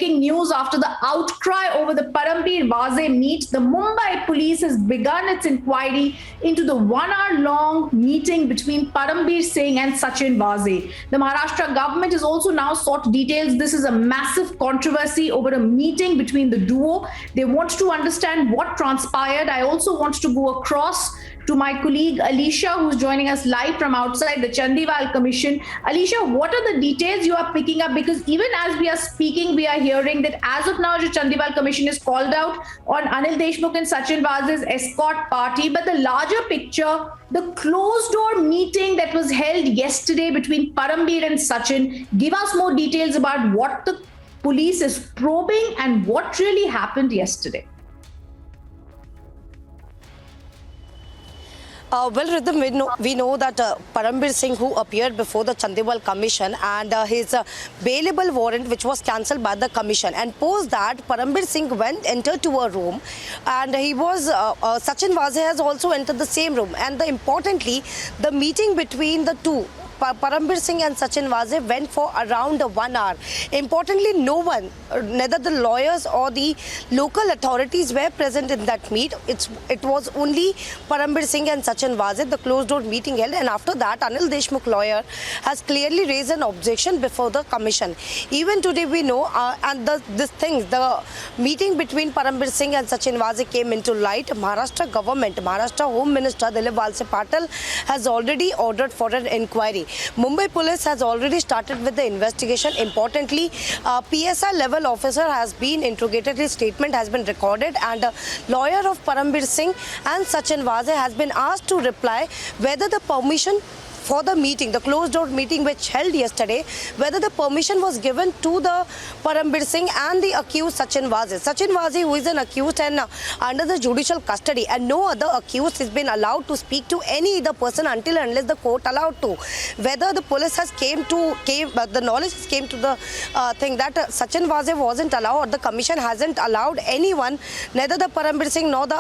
breaking news after the outcry over the Parambir Vaze meet. The Mumbai police has begun its inquiry into the 1 hour long meeting between Parambir Singh and Sachin Vaze. The Maharashtra government has also now sought details. This is a massive controversy over a meeting between the duo. They want to understand what transpired. I also want to go across to my colleague Alicia, who's joining us live from outside the Chandival Commission. Alicia, what are the details you are picking up? Because even as we are speaking, we are hearing that as of now, the Chandival Commission is called out on Anil Deshmukh and Sachin Vaze's escort party. But the larger picture, the closed door meeting that was held yesterday between Parambir and Sachin, give us more details about what the police is probing and what really happened yesterday. Well, Rhythm, we know that Parambir Singh, who appeared before the Chandival Commission, and his bailable warrant, which was cancelled by the Commission, and post that Parambir Singh entered to a room, and he was Sachin Vaze has also entered the same room, and importantly, the meeting between the two, Parambir Singh and Sachin Vaze, went for around 1 hour. Importantly, no one, neither the lawyers or the local authorities were present in that meet. It was only Parambir Singh and Sachin Vaze, the closed door meeting held, and after that, Anil Deshmukh lawyer has clearly raised an objection before the commission. Even today, we know, and the meeting between Parambir Singh and Sachin Vaze came into light. Maharashtra government, Maharashtra Home Minister Dilip Walse Patil has already ordered for an inquiry. Mumbai police has already started with the investigation. Importantly, PSI level officer has been interrogated. His statement has been recorded, and a lawyer of Parambir Singh and Sachin Vaze has been asked to reply whether the permission for the meeting, the closed door meeting which held yesterday, whether the permission was given to the Parambir Singh and the accused Sachin Vaze. Sachin Vaze, who is an accused and under the judicial custody, and no other accused has been allowed to speak to any other person until and unless the court allowed to. Whether the police has the knowledge came to the thing that Sachin Vaze wasn't allowed, or the commission hasn't allowed anyone, neither the Parambir Singh nor the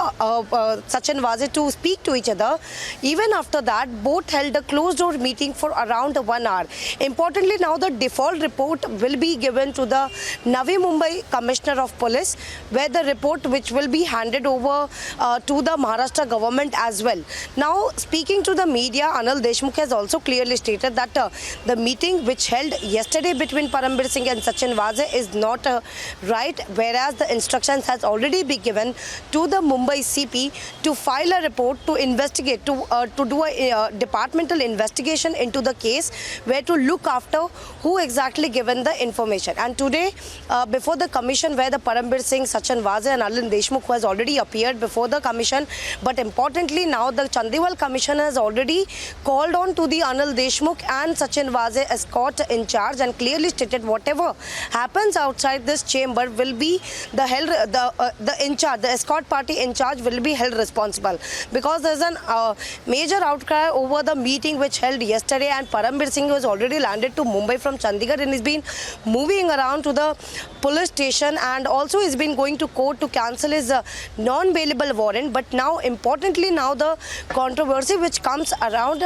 Sachin Vaze, to speak to each other. Even after that, both held a closed door meeting for around 1 hour. Importantly, now the default report will be given to the Navi Mumbai Commissioner of Police, where the report which will be handed over to the Maharashtra government as well. Now, speaking to the media, Anil Deshmukh has also clearly stated that the meeting which held yesterday between Parambir Singh and Sachin Vaze is not right, whereas the instructions has already been given to the Mumbai CP to file a report to investigate, to do a departmental investigation into the case, where to look after who exactly given the information. And today, before the commission, where the Parambir Singh, Sachin Vaze and Anil Deshmukh has already appeared before the commission, but importantly now the Chandival Commission has already called on to the Anil Deshmukh and Sachin Vaze escort in charge, and clearly stated whatever happens outside this chamber will be the escort party in charge will be held responsible, because there's a major outcry over the meeting which held yesterday, and Parambir Singh has already landed to Mumbai from Chandigarh, and he's been moving around to the police station, and also he's been going to court to cancel his non-bailable warrant. But now, importantly, now the controversy which comes around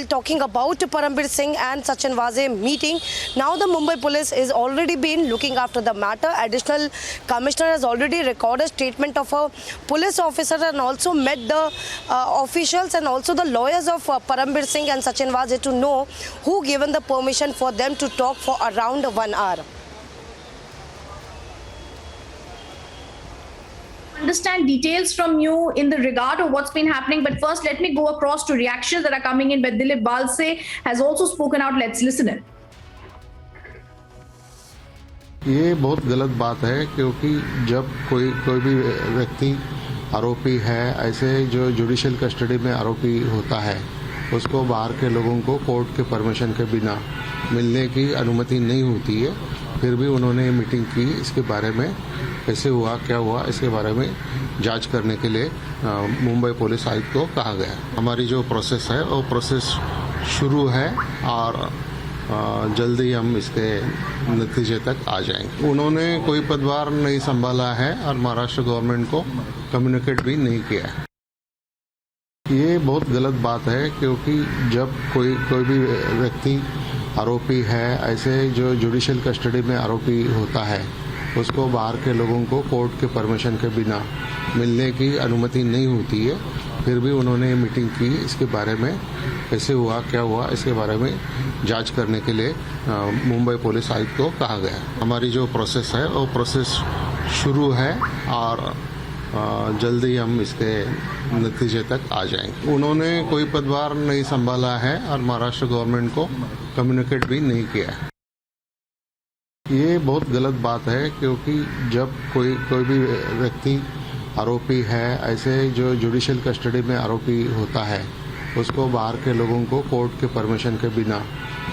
talking about Parambir Singh and Sachin Vaze meeting, now the Mumbai police is already been looking after the matter. Additional commissioner has already recorded statement of a police officer, and also met the officials and also the lawyers of Parambir Singh and Sachin Vaze to know who given the permission for them to talk for around 1 hour. Understand details from you in the regard of what's been happening, but first let me go across to reactions that are coming in. But Dilip Walse has also spoken out. Let's listen in. ये बहुत गलत बात है, क्योंकि जब कोई भी व्यक्ति आरोपी है, ऐसे जो जुडिशियल कस्टडी में आरोपी होता है, उसको बाहर के लोगों को कोर्ट के परमिशन के बिना मिलने की अनुमति नहीं होती है। फिर भी उन्होंने मीटिंग की, इसके बारे में कैसे हुआ, क्या हुआ, इसके बारे में जांच करने के लिए मुंबई पुलिस आयुक्त को कहा गया। हमारी जो प्रोसेस है वो प्रोसेस शुरू है, और जल्दी हम इसके नतीजे तक आ जाएंगे। उन्होंने कोई पदभार नहीं संभाला है और महाराष्ट्र गवर्नमेंट को कम्युनिकेट भी नहीं किया है। ये बहुत गलत बात है, क्योंकि जब कोई भी व्यक्ति आरोपी है, ऐसे जो जुडिशियल कस्टडी में आरोपी होता है उसको बाहर के लोगों को कोर्ट के परमिशन के बिना मिलने की अनुमति नहीं होती है। फिर भी उन्होंने मीटिंग की, इसके बारे में कैसे हुआ, क्या हुआ, इसके बारे में जांच करने के लिए मुंबई पुलिस आयुक्त को कहा गया। हमारी जो प्रोसेस है वो प्रोसेस शुरू है और जल्दी हम इसके नतीजे तक आ जाएंगे। उन्होंने कोई पदभार नहीं संभाला है और महाराष्ट्र गवर्नमेंट को कम्युनिकेट भी नहीं किया है। ये बहुत गलत बात है, क्योंकि जब कोई भी व्यक्ति आरोपी है, ऐसे जो जुडिशियल कस्टडी में आरोपी होता है उसको बाहर के लोगों को कोर्ट के परमिशन के बिना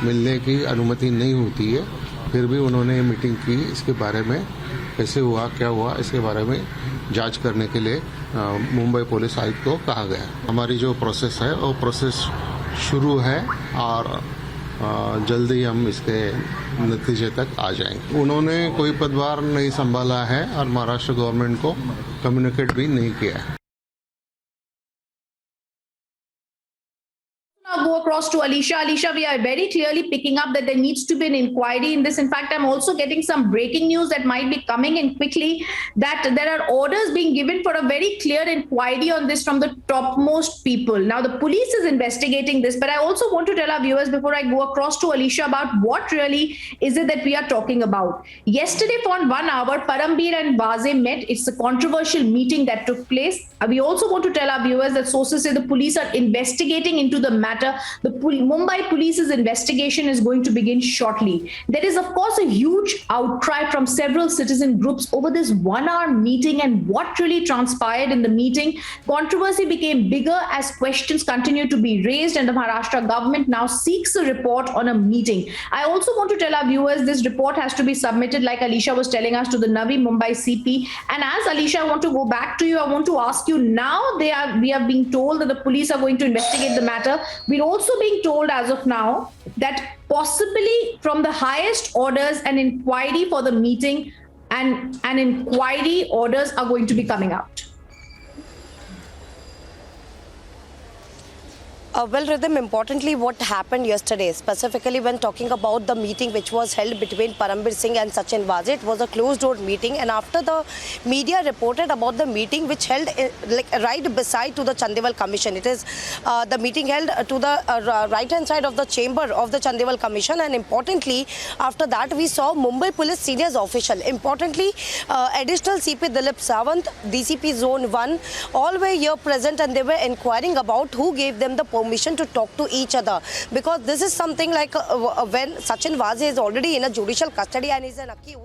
मिलने की अनुमति नहीं होती है। फिर भी उन्होंने मीटिंग की, इसके बारे में कैसे हुआ, क्या हुआ, इसके बारे में जांच करने के लिए मुंबई पुलिस आयुक्त को कहा गया। हमारी जो प्रोसेस है वो प्रोसेस शुरू है और जल्दी हम इसके नतीजे तक आ जाएंगे। उन्होंने कोई पदभार नहीं संभाला है और महाराष्ट्र गवर्नमेंट को कम्युनिकेट भी नहीं किया है। Now go across to Alisha. Alisha, we are very clearly picking up that there needs to be an inquiry in this. In fact, I'm also getting some breaking news that might be coming in quickly, that there are orders being given for a very clear inquiry on this from the topmost people. Now, the police is investigating this, but I also want to tell our viewers before I go across to Alisha about what really is it that we are talking about. Yesterday, for 1 hour, Parambir and Vaze met. It's a controversial meeting that took place. We also want to tell our viewers that sources say the police are investigating into the matter. The Mumbai police's investigation is going to begin shortly. There is, of course, a huge outcry from several citizen groups over this 1 hour meeting and what really transpired in the meeting. Controversy became bigger as questions continue to be raised, and the Maharashtra government now seeks a report on a meeting. I also want to tell our viewers this report has to be submitted, like Alisha was telling us, to the Navi Mumbai CP. And as Alisha, I want to go back to you. I want to ask you now, we are being told that the police are going to investigate the matter. We're also being told as of now that possibly from the highest orders an inquiry for the meeting and an inquiry orders are going to be coming out. Well, Rhythm, importantly, what happened yesterday, specifically when talking about the meeting which was held between Parambir Singh and Sachin Vaze, it was a closed-door meeting, and after the media reported about the meeting which held right beside to the Chandival Commission, it is the meeting held to the right-hand side of the chamber of the Chandival Commission, and importantly, after that we saw Mumbai Police senior official, importantly, additional CP Dilip Sawant, DCP Zone 1, all were here present, and they were inquiring about who gave them the permission to talk to each other, because this is something like when Sachin Vaze is already in a judicial custody and is an accused.